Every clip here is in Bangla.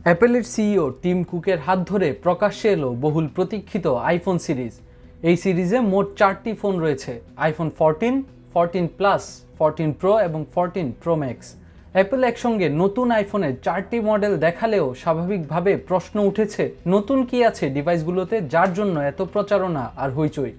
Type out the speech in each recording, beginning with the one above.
অ্যাপেলের সিইও টিম কুকের হাত ধরে প্রকাশ্যে এলো বহুল প্রতীক্ষিত আইফোন সিরিজ। এই সিরিজে মোট 4টি ফোন রয়েছে: আইফোন 14, 14 প্লাস, 14 প্রো এবং 14 প্রো ম্যাক্স। অ্যাপেল একসঙ্গে নতুন আইফোনের 4টি মডেল দেখালেও স্বাভাবিকভাবে প্রশ্ন উঠেছে, নতুন কি আছে ডিভাইসগুলোতে যার জন্য এত প্রচারণা আর হইচই।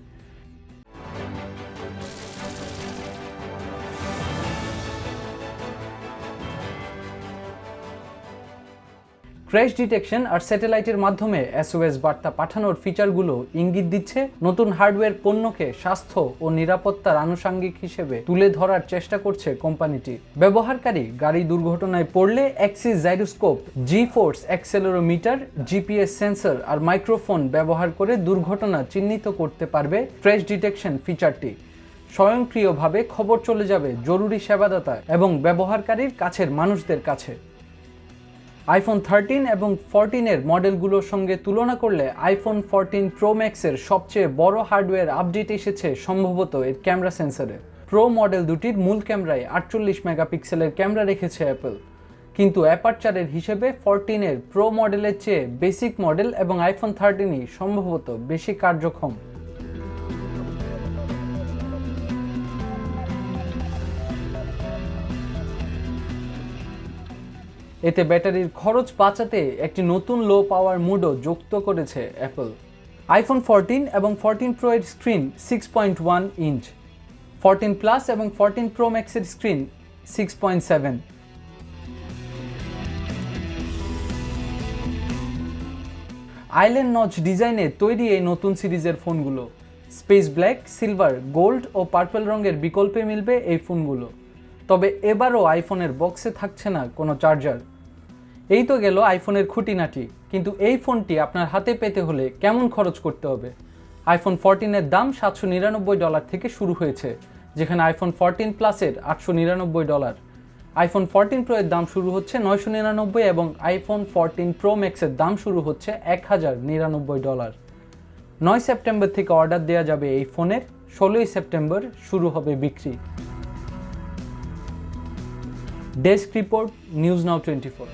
ক্র্যাশ ডিটেকশন আর স্যাটেলাইটের মাধ্যমে এসওএস বার্তা পাঠানোর ফিচারগুলো ইঙ্গিত দিচ্ছে নতুন হার্ডওয়্যার পণ্যকে স্বাস্থ্য ও নিরাপত্তার আনুষঙ্গিক হিসেবে তুলে ধরার চেষ্টা করছে কোম্পানিটি। ব্যবহারকারী গাড়ি দুর্ঘটনায় পড়লে অ্যাক্সিস জাইরোস্কোপ, জি ফোর্স অ্যাক্সেলেরোমিটার, জিপিএস সেন্সর আর মাইক্রোফোন ব্যবহার করে দুর্ঘটনা চিহ্নিত করতে পারবে ক্র্যাশ ডিটেকশন ফিচারটি। স্বয়ংক্রিয়ভাবে খবর চলে যাবে জরুরি সেবাদাতা এবং ব্যবহারকারীর কাছের মানুষদের কাছে। আইফোন 13 এবং 14 এর মডেলগুলোর সঙ্গে তুলনা করলে আইফোন 14 প্রো ম্যাক্সের সবচেয়ে বড় হার্ডওয়্যার আপডেট এসেছে সম্ভবত এর ক্যামেরা সেন্সরে। প্রো মডেল দুটির মূল ক্যামেরায় 48 মেগাপিক্সেলের ক্যামেরা রেখেছে অ্যাপল, কিন্তু অ্যাপারচারের হিসেবে 14 এর প্রো মডেলের চেয়ে বেসিক মডেল এবং আইফোন 13ই সম্ভবত বেশি কার্যক্ষম। এতে ব্যাটারির খরচ বাঁচাতে একটি নতুন লো পাওয়ার মোডও যুক্ত করেছে অ্যাপল। আইফোন 14 এবং 14 প্রো এর স্ক্রিন 6.1 ইঞ্চ, 14 প্লাস এবং 14 প্রো ম্যাক্সের স্ক্রিন 6.7। আইল্যান্ড নচ ডিজাইনে তৈরি এই নতুন সিরিজের ফোনগুলো। স্পেস ব্ল্যাক, সিলভার, গোল্ড ও পার্পল রঙের বিকল্পে মিলবে এই ফোনগুলো। তবে এবারও আইফোনের বক্সে থাকছে না কোনো চার্জার। এই তো গেল আইফোনের খুঁটিনাটি, কিন্তু এই ফোনটি আপনার হাতে পেতে হলে কেমন খরচ করতে হবে? আইফোন 14 এর দাম $799 থেকে শুরু হয়েছে, যেখানে আইফোন 14 প্লাসের $899। আইফোন 14 প্রো এর দাম শুরু হচ্ছে $999 এবং আইফোন 14 প্রো ম্যাক্সের দাম শুরু হচ্ছে $1099। 9 সেপ্টেম্বর থেকে অর্ডার দেওয়া যাবে এই ফোনের, 16 সেপ্টেম্বর শুরু হবে বিক্রি। Desk report, news now 24।